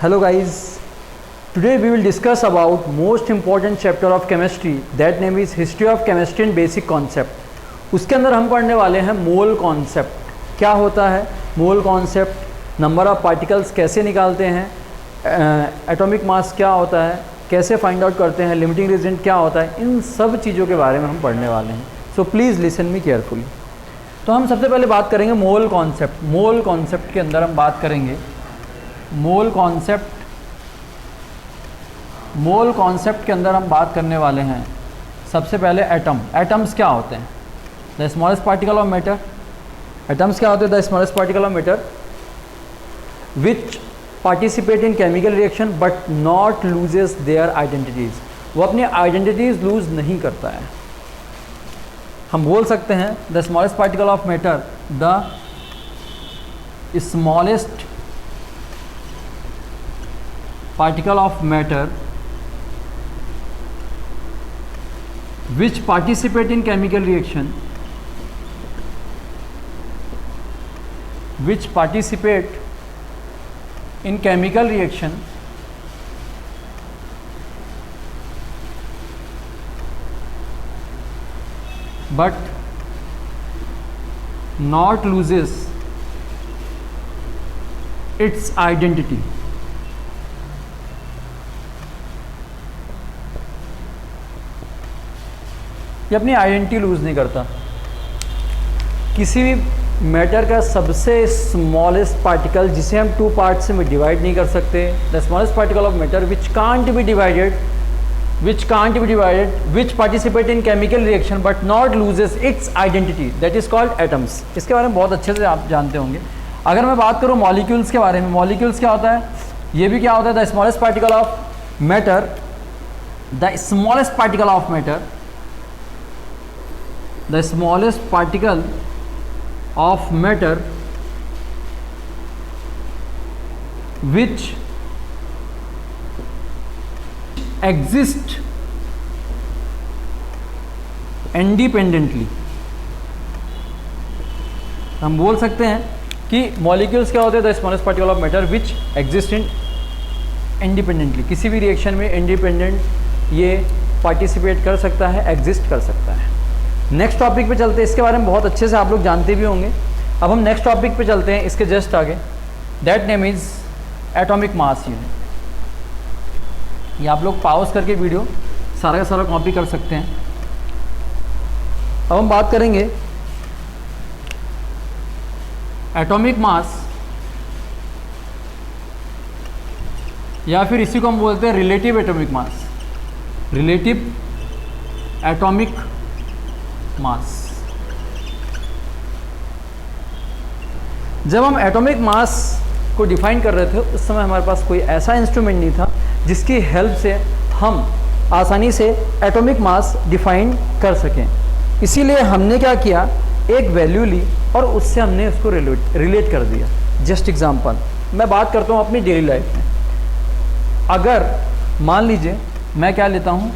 Hello guys, today we will discuss about most important chapter of chemistry, that name is history of chemistry and basic concept. उसके अंदर हम पढ़ने वाले हैं mole concept. क्या होता है mole concept, number of particles कैसे निकालते हैं, एटॉमिक मास क्या होता है, कैसे फाइंड आउट करते हैं, लिमिटिंग रीजन क्या होता है, इन सब चीज़ों के बारे में हम पढ़ने वाले हैं. So please listen me carefully. तो हम सबसे पहले बात करेंगे मोल कॉन्सेप्ट. मोल कॉन्सेप्ट के अंदर हम बात करेंगे मोल कॉन्सेप्ट के अंदर हम बात करने वाले हैं सबसे पहले एटम. एटम्स क्या होते हैं? The smallest particle of matter. Atoms क्या होते हैं? The smallest particle of matter which participate in chemical reaction but not loses their identities. वो अपनी आइडेंटिटीज़ लूज नहीं करता है. हम बोल सकते हैं the smallest particle of matter, the smallest particle of matter which participate in chemical reaction but not loses its identity. ये अपनी आइडेंटिटी लूज़ नहीं करता. किसी भी मैटर का सबसे स्मॉलेस्ट पार्टिकल जिसे हम टू पार्ट्स में डिवाइड नहीं कर सकते, the smallest particle of matter which can't be divided which participate in chemical reaction but not loses it's identity, that is called atoms. इसके बारे में बहुत अच्छे से आप जानते होंगे. अगर मैं बात करूँ मॉलिक्यूल्स के बारे में, मॉलिक्यूल्स क्या होता है? ये भी क्या होता है? The smallest particle of matter, the smallest particle of matter, the smallest particle of matter which exist independently. हम बोल सकते हैं कि मॉलिक्यूल्स क्या होते हैं? The smallest particle of matter which exist in independently. किसी भी रिएक्शन में इंडिपेंडेंट ये पार्टिसिपेट कर सकता है, एग्जिस्ट कर सकता है. नेक्स्ट टॉपिक पे चलते हैं. इसके बारे में बहुत अच्छे से आप लोग जानते भी होंगे. अब हम नेक्स्ट टॉपिक पे चलते हैं, इसके जस्ट आगे. That name is atomic mass unit. ये आप लोग पॉज करके वीडियो सारा का सारा कॉपी कर सकते हैं. अब हम बात करेंगे एटॉमिक मास, या फिर इसी को हम बोलते हैं relative atomic mass. Relative atomic mass. जब हम एटॉमिक मास को डिफाइन कर रहे थे उस समय हमारे पास कोई ऐसा इंस्ट्रूमेंट नहीं था जिसकी हेल्प से हम आसानी से एटॉमिक मास डिफाइन कर सकें. इसीलिए हमने क्या किया, एक वैल्यू ली और उससे हमने उसको रिलेट कर दिया. जस्ट एग्जांपल मैं बात करता हूँ अपनी डेली लाइफ में. अगर मान लीजिए मैं क्या लेता हूँ,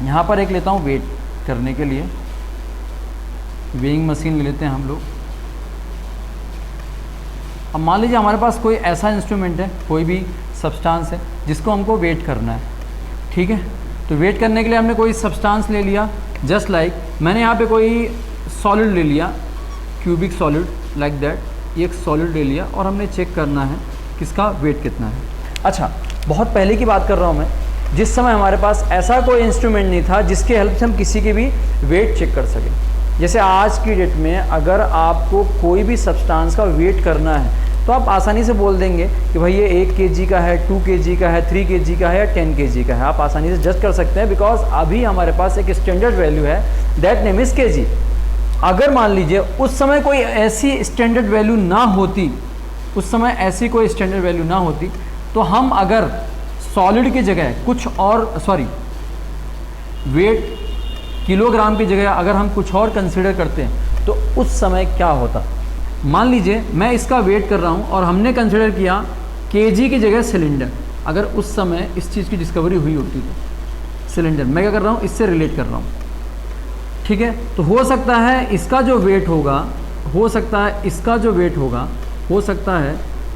यहाँ पर एक लेता हूँ वेट करने के लिए, वेइंग मशीन ले लेते हैं हम लोग. अब मान लीजिए हमारे पास कोई ऐसा इंस्ट्रूमेंट है, कोई भी सब्सटेंस है जिसको हमको वेट करना है. ठीक है, तो वेट करने के लिए हमने कोई सब्सटेंस ले लिया. जस्ट लाइक मैंने यहाँ पे कोई सॉलिड ले लिया, क्यूबिक सॉलिड लाइक दैट. ये एक सॉलिड ले लिया और हमने चेक करना है किसका वेट कितना है. अच्छा, बहुत पहले की बात कर रहा हूँ मैं, जिस समय हमारे पास ऐसा कोई इंस्ट्रूमेंट नहीं था जिसके हेल्प से हम किसी की भी वेट चेक कर सकें. जैसे आज की डेट में अगर आपको कोई भी सब्सटेंस का वेट करना है तो आप आसानी से बोल देंगे कि भाई ये 1 kg का है, 2 kg का है, 3 kg का है या 10 kg का है. आप आसानी से जज कर सकते हैं बिकॉज अभी हमारे पास एक स्टैंडर्ड वैल्यू है, दैट नेम इज़ kg. अगर मान लीजिए उस समय कोई ऐसी स्टैंडर्ड वैल्यू ना होती, तो हम अगर सॉलिड की जगह कुछ और वेट किलोग्राम की जगह अगर हम कुछ और कंसीडर करते हैं तो उस समय क्या होता. मान लीजिए मैं इसका वेट कर रहा हूँ और हमने कंसीडर किया केजी की जगह सिलेंडर. अगर उस समय इस चीज़ की डिस्कवरी हुई होती तो सिलेंडर, मैं क्या कर रहा हूँ, इससे रिलेट कर रहा हूँ. ठीक है, तो हो सकता है इसका जो वेट होगा, हो सकता है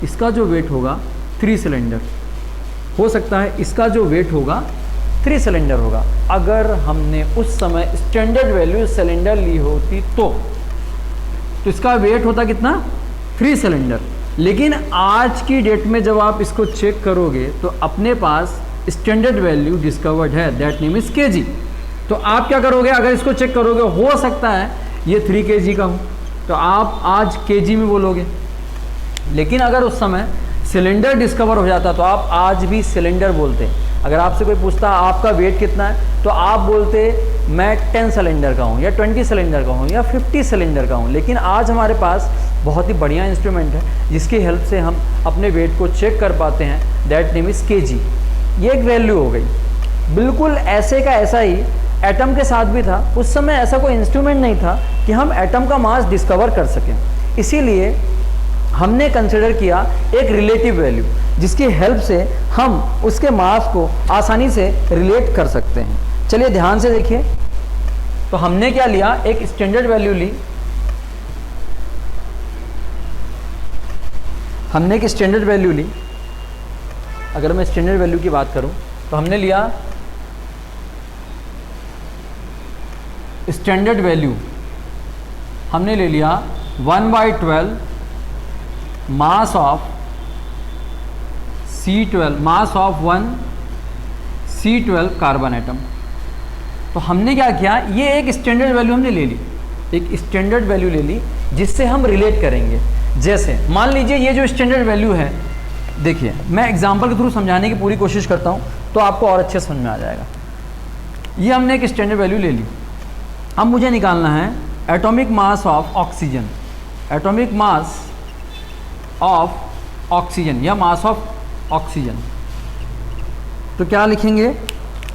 इसका जो वेट होगा 3 सिलेंडर, हो सकता है इसका जो वेट होगा 3 सिलेंडर होगा। अगर हमने उस समय स्टैंडर्ड वैल्यू सिलेंडर ली होती तो इसका वेट होता कितना, 3 सिलेंडर। लेकिन आज की डेट में जब आप इसको चेक करोगे तो अपने पास स्टैंडर्ड वैल्यू डिस्कवर्ड है, दैट नेम इज kg। तो आप क्या करोगे, अगर इसको चेक करोगे हो सकता है ये 3 kg का हो, तो आप आज kg में बोलोगे। लेकिन अगर उस समय सिलेंडर डिस्कवर हो जाता तो आप आज भी सिलेंडर बोलते। अगर आपसे कोई पूछता आपका वेट कितना है तो आप बोलते मैं 10 सिलेंडर का हूँ या 20 सिलेंडर का हूँ या 50 सिलेंडर का हूँ। लेकिन आज हमारे पास बहुत ही बढ़िया इंस्ट्रूमेंट है जिसकी हेल्प से हम अपने वेट को चेक कर पाते हैं, दैट नेम इज़ kg। ये एक वैल्यू हो गई। बिल्कुल ऐसे का ऐसा ही एटम के साथ भी था। उस समय ऐसा कोई इंस्ट्रूमेंट नहीं था कि हम एटम का मास डिस्कवर कर सकें, इसीलिए हमने कंसिडर किया एक रिलेटिव वैल्यू जिसकी हेल्प से हम उसके मास को आसानी से रिलेट कर सकते हैं। चलिए ध्यान से देखिए। तो हमने क्या लिया, एक स्टैंडर्ड वैल्यू ली। हमने एक स्टैंडर्ड वैल्यू ली। अगर मैं स्टैंडर्ड वैल्यू की बात करूं तो हमने लिया स्टैंडर्ड वैल्यू, हमने ले लिया 1/12 mass of C12, mass of 1 C12 carbon atom. तो हमने क्या किया, ये एक स्टैंडर्ड वैल्यू हमने ले ली, एक स्टैंडर्ड वैल्यू ले ली जिससे हम रिलेट करेंगे। जैसे मान लीजिए ये जो स्टैंडर्ड वैल्यू है, देखिए मैं एग्जांपल के थ्रू समझाने की पूरी कोशिश करता हूँ तो आपको और अच्छे समझ में आ जाएगा। ये हमने एक स्टैंडर्ड वैल्यू ले ली। अब मुझे निकालना है atomic mass of oxygen, atomic mass of oxygen या मास ऑफ ऑक्सीजन। तो क्या लिखेंगे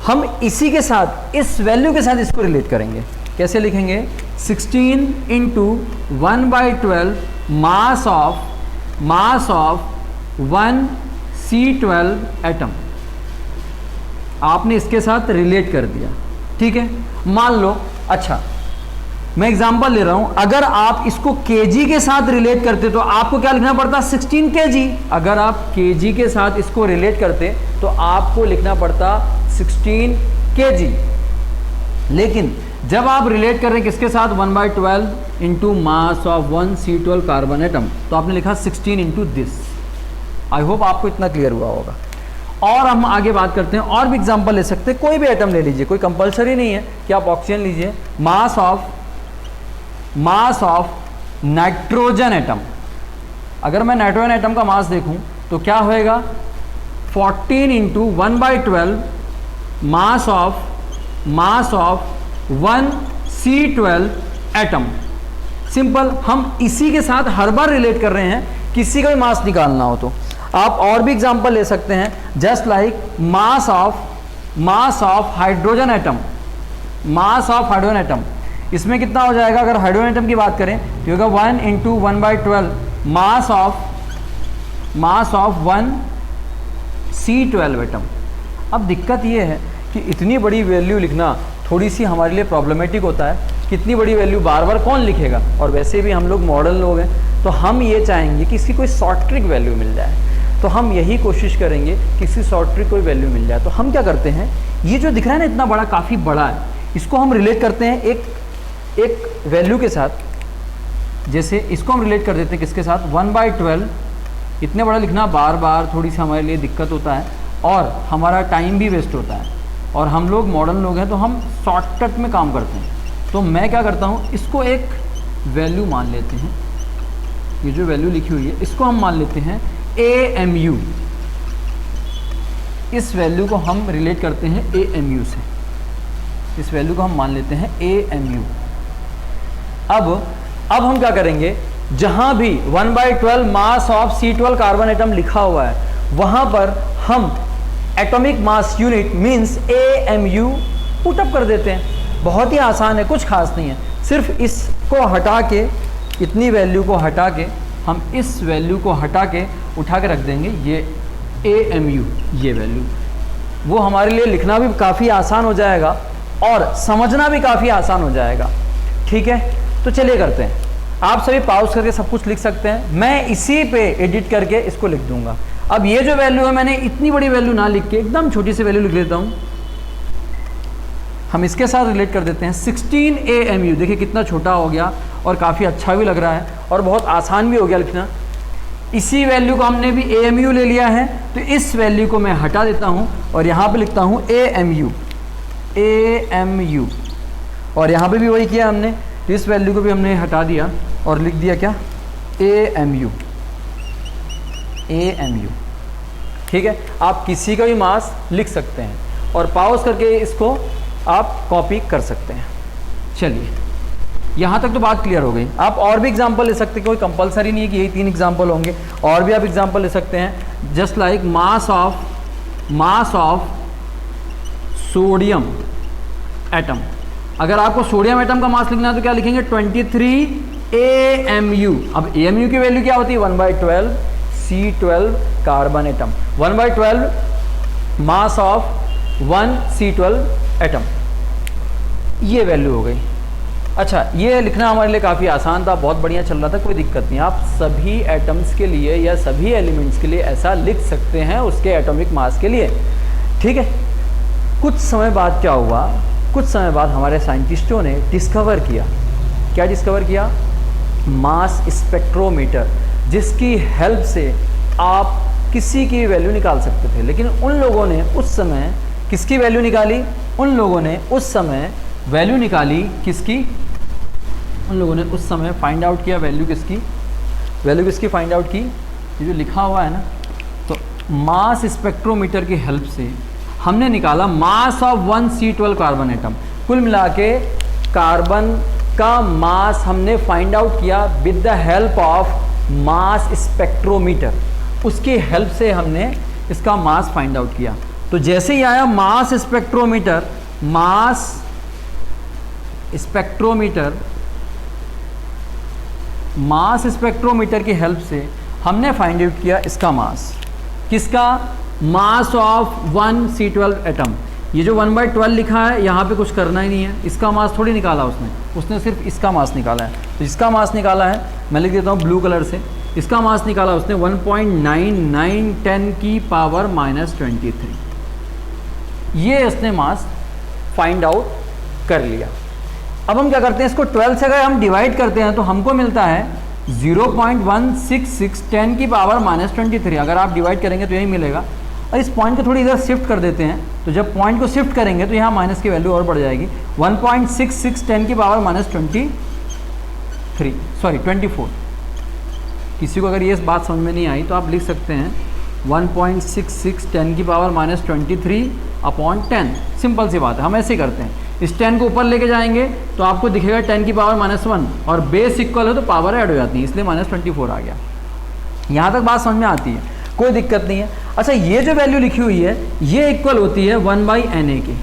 हम, इसी के साथ इस वैल्यू के साथ इसको रिलेट करेंगे। कैसे लिखेंगे, 16 × 1/12 मास ऑफ 1 C12 एटम। आपने इसके साथ रिलेट कर दिया, ठीक है। मान लो, अच्छा मैं एग्जांपल ले रहा हूं, अगर आप इसको kg के साथ रिलेट करते तो आपको क्या लिखना पड़ता, 16 kg। अगर आप kg के साथ इसको रिलेट करते तो आपको लिखना पड़ता 16 kg। लेकिन जब आप रिलेट कर रहे हैं किसके साथ, 1/12 into mass of 1 C12 carbon atom, तो आपने लिखा 16 इंटू दिस। आई होप आपको इतना क्लियर हुआ होगा। और हम आगे बात करते हैं, और भी एग्जांपल ले सकते हैं, कोई भी एटम ले लीजिए, कोई कंपलसरी नहीं है कि आप ऑक्सीजन लीजिए। Mass of nitrogen atom. अगर मैं नाइट्रोजन एटम का मास देखूं तो क्या होएगा, 14 into 1/12 mass of 1 C12 atom. Simple, हम इसी के साथ हर बार रिलेट कर रहे हैं किसी का भी मास निकालना हो तो। आप और भी एग्जांपल ले सकते हैं, just like mass of hydrogen atom, mass of hydrogen atom. इसमें कितना हो जाएगा, अगर हाइड्रोजन एटम की बात करें तो होगा 1 into 1/12 mass of 1 C12 atom. अब दिक्कत ये है कि इतनी बड़ी वैल्यू लिखना थोड़ी सी हमारे लिए प्रॉब्लमेटिक होता है। कितनी बड़ी वैल्यू बार बार कौन लिखेगा, और वैसे भी हम लोग मॉडर्न लोग हैं तो हम ये चाहेंगे कि इसकी कोई शॉर्ट ट्रिक वैल्यू मिल जाए। तो हम यही कोशिश करेंगे कि इसकी शॉर्ट ट्रिक कोई वैल्यू मिल जाए। तो हम क्या करते हैं, ये जो दिख रहा है ना इतना बड़ा, काफ़ी बड़ा है, इसको हम रिलेट करते हैं एक वैल्यू के साथ। जैसे इसको हम रिलेट कर देते हैं किसके साथ, 1/12। इतने बड़ा लिखना बार बार थोड़ी सी हमारे लिए दिक्कत होता है और हमारा टाइम भी वेस्ट होता है, और हम लोग मॉडर्न लोग हैं तो हम शॉर्टकट में काम करते हैं। तो मैं क्या करता हूँ, इसको एक वैल्यू मान लेते हैं, ये जो वैल्यू लिखी हुई है इसको हम मान लेते हैं AMU। इस वैल्यू को हम रिलेट करते हैं AMU से, इस वैल्यू को हम मान लेते हैं AMU। अब हम क्या करेंगे, जहां भी 1/12 mass of C12 carbon atom लिखा हुआ है वहां पर हम atomic mass unit means AMU put up कर देते हैं। बहुत ही आसान है, कुछ खास नहीं है। सिर्फ इसको हटा के, इतनी वैल्यू को हटा के, हम इस वैल्यू को हटा के उठा के रख देंगे ये AMU, ये वैल्यू। वो हमारे लिए लिखना भी काफ़ी आसान हो जाएगा और समझना भी काफ़ी आसान हो जाएगा। ठीक है, तो चलिए करते हैं। आप सभी पॉज करके सब कुछ लिख सकते हैं, मैं इसी पे एडिट करके इसको लिख दूंगा। अब ये जो वैल्यू है मैंने इतनी बड़ी वैल्यू ना लिख के एकदम छोटी सी वैल्यू लिख लेता हूँ। हम इसके साथ रिलेट कर देते हैं 16 AMU, देखिए कितना छोटा हो गया और काफ़ी अच्छा भी लग रहा है और बहुत आसान भी हो गया लिखना। इसी वैल्यू को हमने भी AMU ले लिया है, तो इस वैल्यू को मैं हटा देता हूँ और यहाँ पे लिखता हूँ AMU और यहाँ पे भी वही किया हमने, तो इस वैल्यू को भी हमने हटा दिया और लिख दिया क्या AMU। ठीक है, आप किसी का भी मास लिख सकते हैं और पॉज करके इसको आप कॉपी कर सकते हैं। चलिए यहाँ तक तो बात क्लियर हो गई। आप और भी एग्जांपल ले सकते हैं, कोई कंपलसरी नहीं है कि यही 3 एग्जांपल होंगे, और भी आप एग्जांपल ले सकते हैं। Just like mass of sodium atom. अगर आपको सोडियम एटम का मास लिखना है तो क्या लिखेंगे 23 AMU। अब AMU की वैल्यू क्या होती है 1/12 C12 carbon atom, 1/12 mass of 1 C12 atom, ये वैल्यू हो गई। अच्छा, ये लिखना हमारे लिए काफ़ी आसान था, बहुत बढ़िया चल रहा था, कोई दिक्कत नहीं। आप सभी एटम्स के लिए या सभी एलिमेंट्स के लिए ऐसा लिख सकते हैं उसके एटॉमिक मास के लिए। ठीक है, कुछ समय बाद क्या हुआ, कुछ समय बाद हमारे साइंटिस्टों ने डिस्कवर किया, क्या डिस्कवर किया, मास स्पेक्ट्रोमीटर, जिसकी हेल्प से आप किसी की वैल्यू निकाल सकते थे। लेकिन उन लोगों ने उस समय किसकी वैल्यू निकाली, उन लोगों ने उस समय वैल्यू निकाली किसकी, उन लोगों ने उस समय फाइंड आउट किया वैल्यू किसकी फाइंड आउट की, ये जो लिखा हुआ है ना, तो मास स्पेक्ट्रोमीटर की हेल्प से हमने निकाला मास ऑफ 1 C12 कार्बन एटम। कुल मिला के कार्बन का मास हमने फाइंड आउट किया with the help of mass spectrometer, उसकी हेल्प से हमने इसका मास फाइंड आउट किया। तो जैसे ही आया मास स्पेक्ट्रोमीटर की हेल्प से हमने फाइंड आउट किया इसका मास, किसका, मास ऑफ 1 C12 एटम। ये जो 1/12 लिखा है यहाँ पे कुछ करना ही नहीं है, इसका मास थोड़ी निकाला उसने सिर्फ इसका मास निकाला है। तो इसका मास निकाला है, मैं लिख देता हूँ ब्लू कलर से, इसका मास निकाला उसने 1.9910 की पावर -23, ये इसने मास फाइंड आउट कर लिया। अब हम क्या करते हैं, इसको 12 से अगर हम डिवाइड करते हैं तो हमको मिलता है 0.16610 की पावर -23। अगर आप डिवाइड करेंगे तो यही मिलेगा। और इस पॉइंट को थोड़ी इधर शिफ्ट कर देते हैं, तो जब पॉइंट को शिफ्ट करेंगे तो यहाँ माइनस की वैल्यू और बढ़ जाएगी, 1.6610 की पावर -24। किसी को अगर ये बात समझ में नहीं आई तो आप लिख सकते हैं 1.6610 की पावर -23/10। सिंपल सी बात है, हम ऐसे ही करते हैं। इस 10 को ऊपर लेके जाएंगे तो आपको दिखेगा 10 की पावर -1 और बेस इक्वल है तो पावर ऐड हो जाती है, इसलिए -24 आ गया। यहाँ तक बात समझ में आती है, कोई दिक्कत नहीं है। अच्छा, ये जो वैल्यू लिखी हुई है ये इक्वल होती है 1/Na की।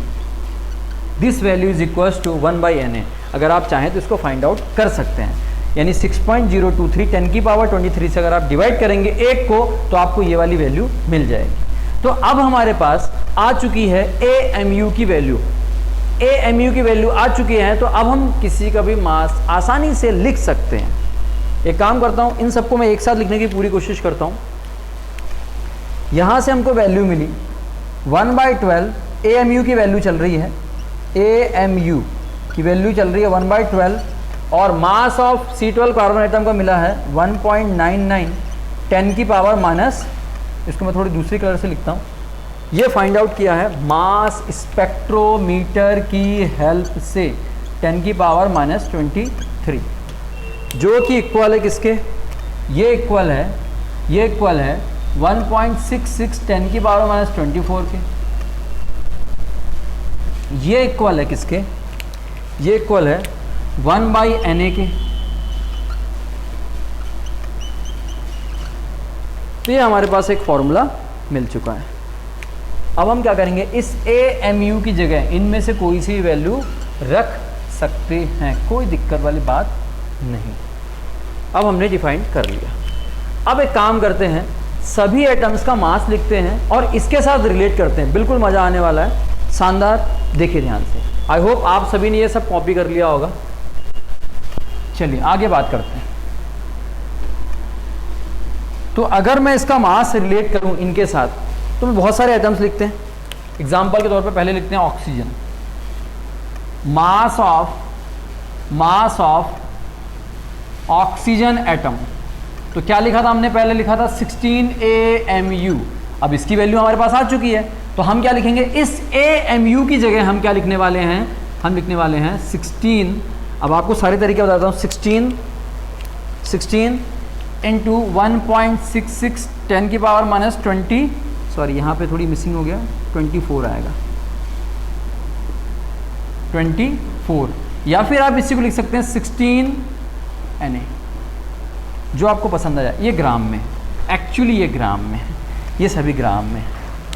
This value is equals to 1/Na। अगर आप चाहें तो इसको फाइंड आउट कर सकते हैं, यानी 6.023 10 की पावर 23 से अगर आप डिवाइड करेंगे एक को तो आपको ये वाली वैल्यू मिल जाएगी। तो अब हमारे पास आ चुकी है AMU की वैल्यू, AMU की वैल्यू आ चुकी है। तो अब हम किसी का भी मास आसानी से लिख सकते हैं। एक काम करता हूँ, इन सबको मैं एक साथ लिखने की पूरी कोशिश करता हूँ। यहाँ से हमको वैल्यू मिली 1/12, AMU की वैल्यू चल रही है, AMU की वैल्यू चल रही है 1/12 और mass of C12 carbon atom का मिला है 1.99 10 की पावर माइनस, इसको मैं थोड़ी दूसरी कलर से लिखता हूँ। ये फाइंड आउट किया है मास स्पेक्ट्रोमीटर की हेल्प से 10 की पावर -23, जो कि इक्वल है किसके, ये इक्वल है 1.66 10 की पावर -24 के। ये इक्वल है किसके, ये इक्वल है 1/Na के। तो ये हमारे पास एक फॉर्मूला मिल चुका है। अब हम क्या करेंगे, इस AMU की जगह इनमें से कोई सी वैल्यू रख सकते हैं, कोई दिक्कत वाली बात नहीं। अब हमने डिफाइन कर लिया। अब एक काम करते हैं, सभी एटम्स का मास लिखते हैं और इसके साथ रिलेट करते हैं, बिल्कुल मज़ा आने वाला है, शानदार। देखिए ध्यान से, आई होप आप सभी ने ये सब कॉपी कर लिया होगा। चलिए आगे बात करते हैं। तो अगर मैं इसका मास रिलेट करूं इनके साथ, तो मैं बहुत सारे एटम्स लिखते हैं। एग्जाम्पल के तौर पे पहले लिखते हैं oxygen, mass of oxygen atom. तो क्या लिखा था हमने, पहले लिखा था 16 AMU। अब इसकी वैल्यू हमारे पास आ चुकी है, तो हम क्या लिखेंगे, इस AMU की जगह हम क्या लिखने वाले हैं, हम लिखने वाले हैं 16। अब आपको सारे तरीके बताता हूँ। 16 इंटू 1.66 10 की पावर माइनस 20, सॉरी यहाँ पे थोड़ी मिसिंग हो गया, 24 आएगा, 24। या फिर आप इसी को लिख सकते हैं 16 Na, जो आपको पसंद आ जाए। ये ग्राम में, एक्चुअली ये ग्राम में, ये सभी ग्राम में,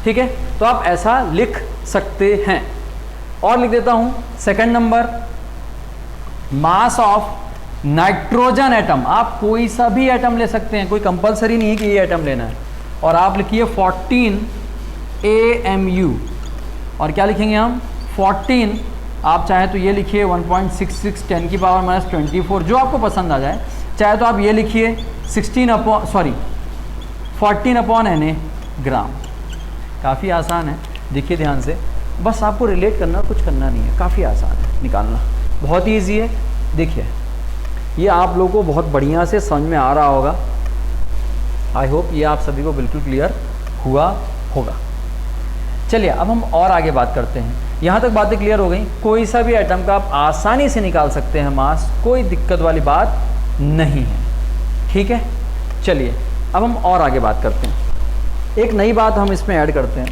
ठीक है। तो आप ऐसा लिख सकते हैं। और लिख देता हूँ second number, mass of nitrogen atom. आप कोई सा भी एटम ले सकते हैं, कोई कंपलसरी नहीं है कि ये एटम लेना है। और आप लिखिए 14 AMU। और क्या लिखेंगे हम, 14, आप चाहे तो ये लिखिए 1.66 10 की पावर माइनस 24, जो आपको पसंद आ जाए। चाहे तो आप ये लिखिए 14 Na ग्राम। काफ़ी आसान है, देखिए ध्यान से, बस आपको रिलेट करना, कुछ करना नहीं है, काफ़ी आसान है निकालना, बहुत ईजी है। देखिए ये आप लोगों को बहुत बढ़िया से समझ में आ रहा होगा। आई होप ये आप सभी को बिल्कुल क्लियर हुआ होगा। चलिए अब हम और आगे बात करते हैं। यहाँ तक बातें क्लियर हो गई। कोई सा भी एटम का आप आसानी से निकाल सकते हैं मास, कोई दिक्कत वाली बात नहीं है, ठीक है। चलिए अब हम और आगे बात करते हैं। एक नई बात हम इसमें ऐड करते हैं,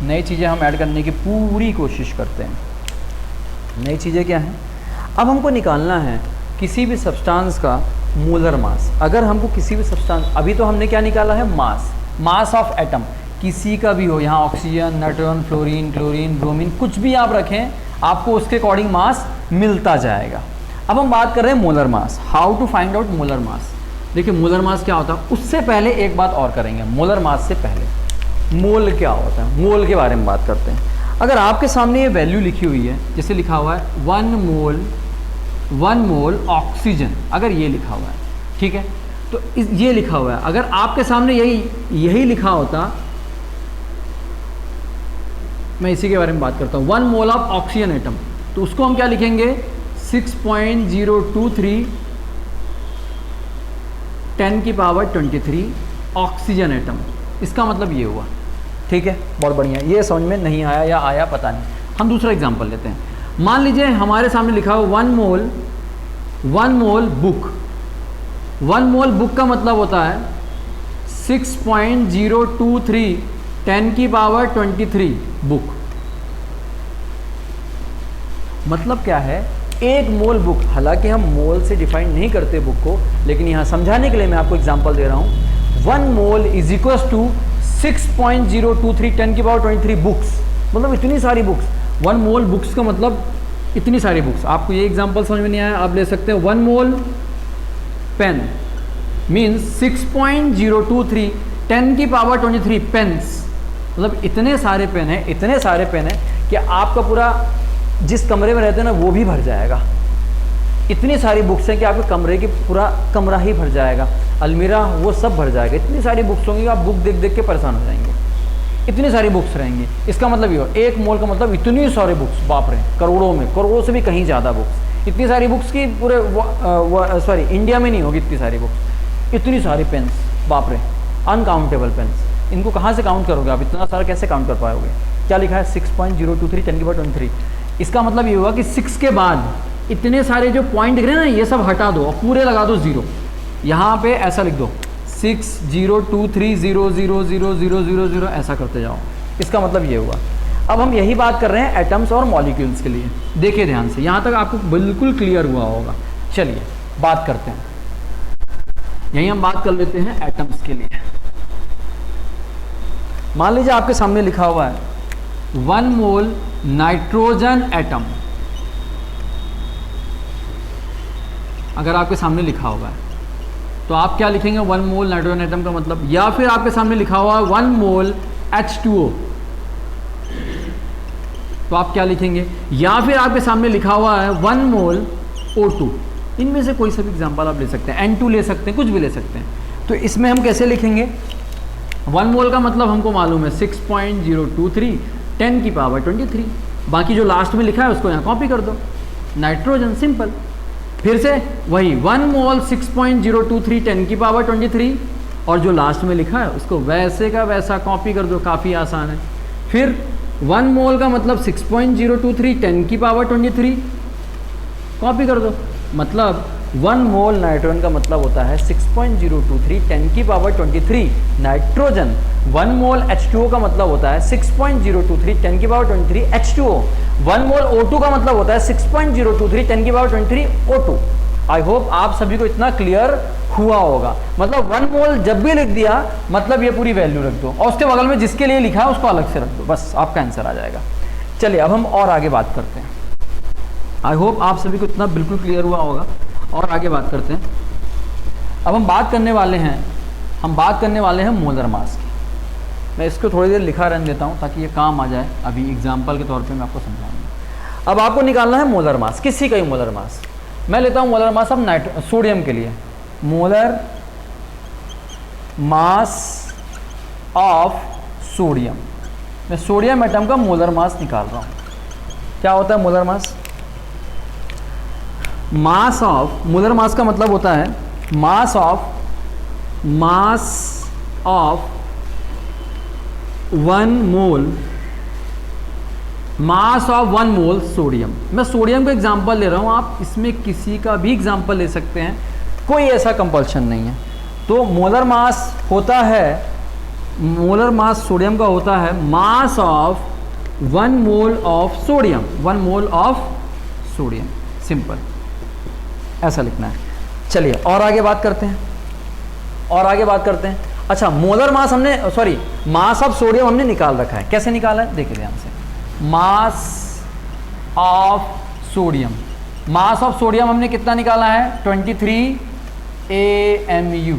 नई चीज़ें हम ऐड करने की पूरी कोशिश करते हैं। नई चीज़ें क्या हैं, अब हमको निकालना है किसी भी सब्सटेंस का मोलर मास। अगर हमको किसी भी सब्सटेंस, अभी तो हमने क्या निकाला है, मास ऑफ एटम, किसी का भी हो, यहाँ oxygen, nitrogen, fluorine, chlorine, bromine, कुछ भी आप रखें, आपको उसके अकॉर्डिंग मास मिलता जाएगा। अब हम बात कर रहे हैं molar mass. How to find out molar mass. देखिए मोलर मास क्या होता है, उससे पहले एक बात और करेंगे। मोलर मास से पहले मोल क्या होता है, मोल के बारे में बात करते हैं। अगर आपके सामने ये वैल्यू लिखी हुई है, जैसे लिखा हुआ है 1 मोल ऑक्सीजन, अगर ये लिखा हुआ है, ठीक है, तो ये लिखा हुआ है, अगर आपके सामने यही लिखा होता, मैं इसी के बारे में बात करता हूँ, 1 मोल ऑफ ऑक्सीजन एटम, तो उसको हम क्या लिखेंगे, 6.023 10 की पावर 23 ऑक्सीजन एटम। इसका मतलब ये हुआ, ठीक है, बहुत बढ़िया। ये समझ में नहीं आया या आया पता नहीं। हम दूसरा एग्जांपल लेते हैं। मान लीजिए हमारे सामने लिखा हो 1 मोल बुक। 1 मोल बुक का मतलब होता है 6.023 10 की पावर 23 बुक। मतलब क्या है, 1 मोल बुक। हालांकि हम मोल से डिफाइन नहीं करते बुक को, लेकिन यहाँ समझाने के लिए मैं आपको एग्जांपल दे रहा हूँ। 1 मोल इज इक्वल्स टू 6.023 10 की पावर 23 बुक्स। मतलब इतनी सारी बुक्स। 1 मोल बुक्स का मतलब इतनी सारी बुक्स। आपको ये एग्जांपल समझ में नहीं आया, आप ले सकते हैं 1 मोल पेन मीन्स 6.023 10 की पावर 23 पेन्स। मतलब इतने सारे पेन हैं, इतने सारे पेन हैं कि आपका पूरा जिस कमरे में रहते हैं ना वो भी भर जाएगा। इतनी सारी बुक्स हैं कि आपके कमरे की पूरा कमरा ही भर जाएगा, अलमीरा वो सब भर जाएगा। इतनी सारी बुक्स होंगी, आप बुक देख देख के परेशान हो जाएंगे। इतनी सारी बुक्स रहेंगी। इसका मतलब ये हो, 1 मोल का मतलब इतनी सारी बुक्स, बाप रे, करोड़ों में, करोड़ों से भी कहीं ज़्यादा बुक्स। इतनी सारी बुक्स की पूरे सॉरी इंडिया में नहीं होगी इतनी सारी बुक्स। इतनी सारी पेन्स, बाप रे, अनकाउंटेबल पेन्स। इनको कहाँ से काउंट करोगे आप, इतना सारा कैसे काउंट कर पाओगे। क्या लिखा है, 6.023 10 की पावर 23। इसका मतलब ये हुआ कि 6 के बाद इतने सारे जो पॉइंट दिख रहे हैं ना, ये सब हटा दो और पूरे लगा दो 0। यहाँ पे ऐसा लिख दो 6.023000000, ऐसा करते जाओ। इसका मतलब ये हुआ। अब हम यही बात कर रहे हैं एटम्स और मॉलिक्यूल्स के लिए। देखिए ध्यान से, यहाँ तक आपको बिल्कुल क्लियर हुआ होगा। चलिए बात करते हैं, यही हम बात कर लेते हैं एटम्स के लिए। मान लीजिए आपके सामने लिखा हुआ है 1 मोल नाइट्रोजन एटम। अगर आपके सामने लिखा हुआ है तो आप क्या लिखेंगे, 1 मोल नाइट्रोजन एटम का मतलब। या फिर आपके सामने लिखा हुआ है 1 मोल H2O, तो आप क्या लिखेंगे। या फिर आपके सामने लिखा हुआ है 1 मोल O2, इनमें से कोई सा भी एग्जाम्पल आप ले सकते हैं, N2 ले सकते हैं, कुछ भी ले सकते हैं। तो इसमें हम कैसे लिखेंगे, 1 मोल का मतलब हमको मालूम है 6.023 10 की पावर 23, बाकी जो लास्ट में लिखा है उसको यहाँ कॉपी कर दो, नाइट्रोजन, सिंपल। फिर से वही 1 मोल 6.023 10 की पावर 23, और जो लास्ट में लिखा है उसको वैसे का वैसा कॉपी कर दो, काफ़ी आसान है। फिर 1 मोल का मतलब 6.023 10 की पावर 23 कॉपी कर दो, मतलब 1 मोल नाइट्रोजन का मतलब होता है 6.023 10 की पावर 23 नाइट्रोजन। 1 मोल H2O का मतलब होता है 6.023 10 की पावर 23 H2O। 1 मोल O2 का मतलब होता है 6.023 10 की पावर 23 O2। आई होप आप सभी को इतना क्लियर हुआ होगा। मतलब 1 मोल जब भी लिख दिया मतलब ये पूरी वैल्यू रख दो, और उसके बगल में जिसके लिए लिखा है उसको अलग से रख दो, बस आपका आंसर आ जाएगा। चलिए अब हम और आगे बात करते हैं। आई होप आप सभी को इतना बिल्कुल क्लियर हुआ होगा। और आगे बात करते हैं। अब हम बात करने वाले हैं मोलर मास की। मैं इसको थोड़ी देर लिखा रहने देता हूँ ताकि ये काम आ जाए, अभी एग्जाम्पल के तौर पे मैं आपको समझाऊंगा। अब आपको निकालना है मोलर मास, किसी का ही मोलर मास। मैं लेता हूँ मोलर मास अब सोडियम के लिए, मोलर मास ऑफ सोडियम। मैं सोडियम एटम का मोलर मास निकाल रहा हूँ। क्या होता है molar mass? Mass of, molar mass का मतलब होता है मास of 1 mole, mass of 1 mole sodium. मैं सोडियम का एग्जांपल ले रहा हूँ, आप इसमें किसी का भी एग्जांपल ले सकते हैं, कोई ऐसा कंपल्शन नहीं है। तो मोलर मास होता है, मोलर मास सोडियम का होता है मास of 1 mole of sodium, 1 mole of sodium, simple ऐसा लिखना है। चलिए और आगे बात करते हैं। अच्छा, मोलर मास हमने, सॉरी, मास ऑफ सोडियम हमने निकाल रखा है। कैसे निकाला है देखिए ध्यान से। मास ऑफ सोडियम हमने कितना निकाला है? 23 AMU।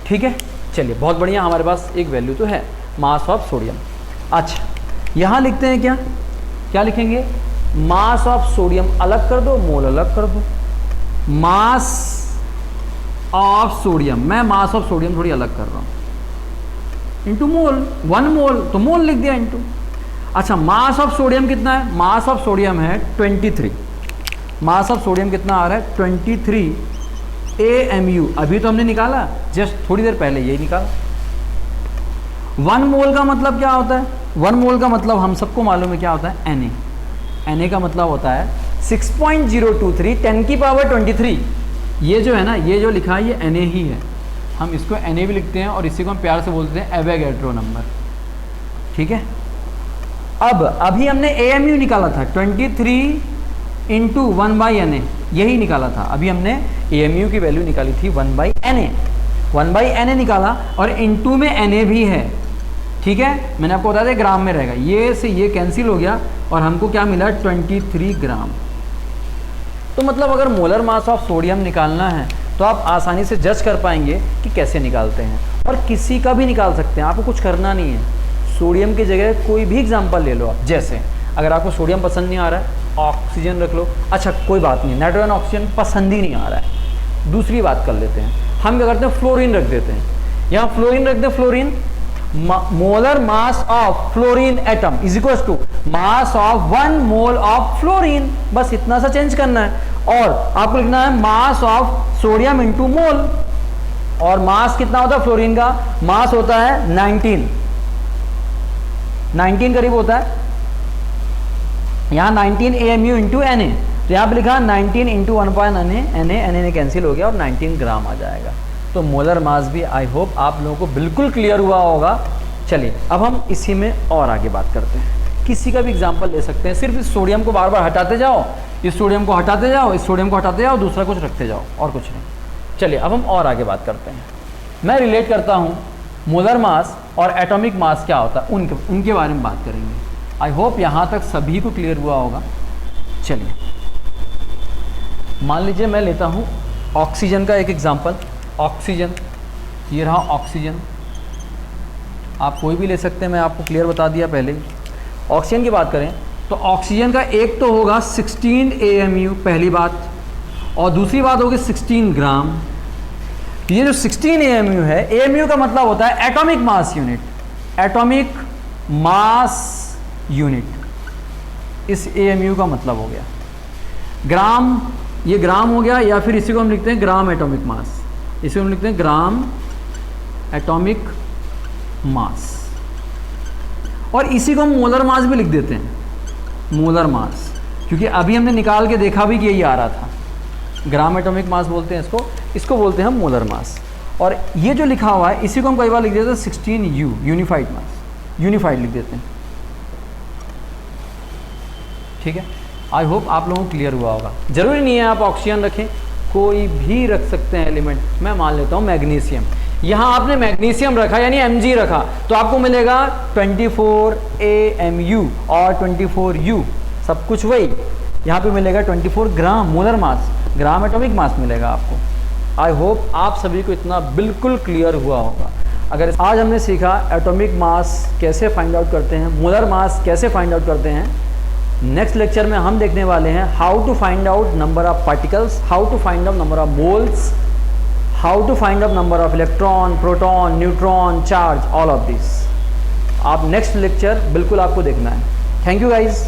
ठीक है, चलिए बहुत बढ़िया, हमारे पास एक वैल्यू तो है मास ऑफ सोडियम। अच्छा, यहां लिखते हैं क्या लिखेंगे? मास ऑफ सोडियम अलग कर दो, मोल अलग कर दो। मास ऑफ सोडियम, मैं मास ऑफ सोडियम थोड़ी अलग कर रहा हूं, इंटू मोल, 1 मोल तो मोल लिख दिया इंटू। अच्छा, मास ऑफ सोडियम कितना है? मास ऑफ सोडियम है 23। मास ऑफ सोडियम कितना आ रहा है? 23 AMU। अभी तो हमने निकाला, जस्ट थोड़ी देर पहले यही निकाला। 1 मोल का मतलब क्या होता है? 1 मोल का मतलब हम सबको मालूम है क्या होता है? Na का मतलब होता है 6.023 10 की पावर 23। ये जो है ना, ये जो लिखा है ये Na ही है, हम इसको Na भी लिखते हैं और इसी को हम प्यार से बोलते हैं एवोगैड्रो नंबर। ठीक है, अब अभी हमने AMU निकाला था 23 इंटू 1/Na, यही निकाला था। अभी हमने AMU की वैल्यू निकाली थी 1/Na, 1/Na निकाला और इंटू में Na भी है। ठीक है, मैंने आपको बताया था ग्राम में रहेगा, ये से ये कैंसिल हो गया और हमको क्या मिला? 23 ग्राम। तो मतलब अगर मोलर मास ऑफ सोडियम निकालना है तो आप आसानी से जज कर पाएंगे कि कैसे निकालते हैं, और किसी का भी निकाल सकते हैं, आपको कुछ करना नहीं है। सोडियम की जगह कोई भी एग्जाम्पल ले लो आप, जैसे अगर आपको सोडियम पसंद नहीं आ रहा है ऑक्सीजन रख लो। अच्छा कोई बात नहीं, नाइट्रोजन ऑक्सीजन पसंद ही नहीं आ रहा है, दूसरी बात कर लेते हैं, हम क्या करते हैं? फ्लोरीन रख देते हैं। यहाँ फ्लोरीन रख दे, fluorine, molar mass of fluorine atom is equal to mass of 1 mole of fluorine. बस इतना सा चेंज करना है, और आपको लिखना है मास ऑफ सोडियम इंटू मोल। और मास कितना होता है फ्लोरीन का? मास होता है 19 करीब होता है। यहां 19 AMU इंटू Na, तो यहां पे लिखा 19 इंटू 1/Na, Na कैंसिल हो गया और 19 ग्राम आ जाएगा। तो मोलर मास भी आई होप आप लोगों को बिल्कुल क्लियर हुआ होगा। चलिए अब हम इसी में और आगे बात करते हैं। किसी का भी एग्जांपल ले सकते हैं, सिर्फ इस सोडियम को बार बार हटाते जाओ, इस सोडियम को हटाते जाओ, इस सोडियम को हटाते जाओ, दूसरा कुछ रखते जाओ, और कुछ नहीं। चलिए अब हम और आगे बात करते हैं। मैं रिलेट करता हूँ मोलर मास और एटॉमिक मास क्या होता है, उनके बारे में बात करेंगे। आई होप यहाँ तक सभी को क्लियर हुआ होगा। चलिए मान लीजिए मैं लेता हूँ ऑक्सीजन का एक एग्जांपल। ऑक्सीजन, ये रहा ऑक्सीजन, आप कोई भी ले सकते हैं, मैं आपको क्लियर बता दिया पहले ही। ऑक्सीजन की बात करें तो ऑक्सीजन का एक तो होगा 16 AMU पहली बात, और दूसरी बात होगी 16 ग्राम। ये जो 16 AMU है, AMU का मतलब होता है atomic mass unit, atomic mass unit, इस AMU का मतलब हो गया। ग्राम, ये ग्राम हो गया, या फिर इसी को हम लिखते हैं ग्राम एटॉमिक मास, इसी को हम लिखते हैं ग्राम एटॉमिक मास, और इसी को हम मोलर मास भी लिख देते हैं, मोलर मास, क्योंकि अभी हमने निकाल के देखा भी कि यही आ रहा था। ग्राम एटॉमिक मास बोलते हैं इसको, इसको बोलते हैं हम मोलर मास। और ये जो लिखा हुआ है इसी को हम कई बार लिख देते हैं 16U, यूनिफाइड मास, यूनिफाइड लिख देते हैं। ठीक है, आई होप आप लोगों को क्लियर हुआ होगा। जरूरी नहीं है आप ऑक्सीजन रखें, कोई भी रख सकते हैं एलिमेंट। मैं मान लेता हूँ मैग्नीशियम, यहाँ आपने मैग्नीशियम रखा यानी Mg रखा, तो आपको मिलेगा 24 AMU और 24U, सब कुछ वही। यहाँ पे मिलेगा 24 ग्राम molar mass, gram atomic mass मिलेगा आपको। आई होप आप सभी को इतना बिल्कुल क्लियर हुआ होगा। अगर आज हमने सीखा एटॉमिक मास कैसे फाइंड आउट करते हैं, मोलर मास कैसे फाइंड आउट करते हैं, नेक्स्ट लेक्चर में हम देखने वाले हैं how to find out number of particles, how to find out number of moles, how to find out number of electron, proton, neutron, charge, all of this. आप next lecture बिल्कुल आपको देखना है। Thank you guys.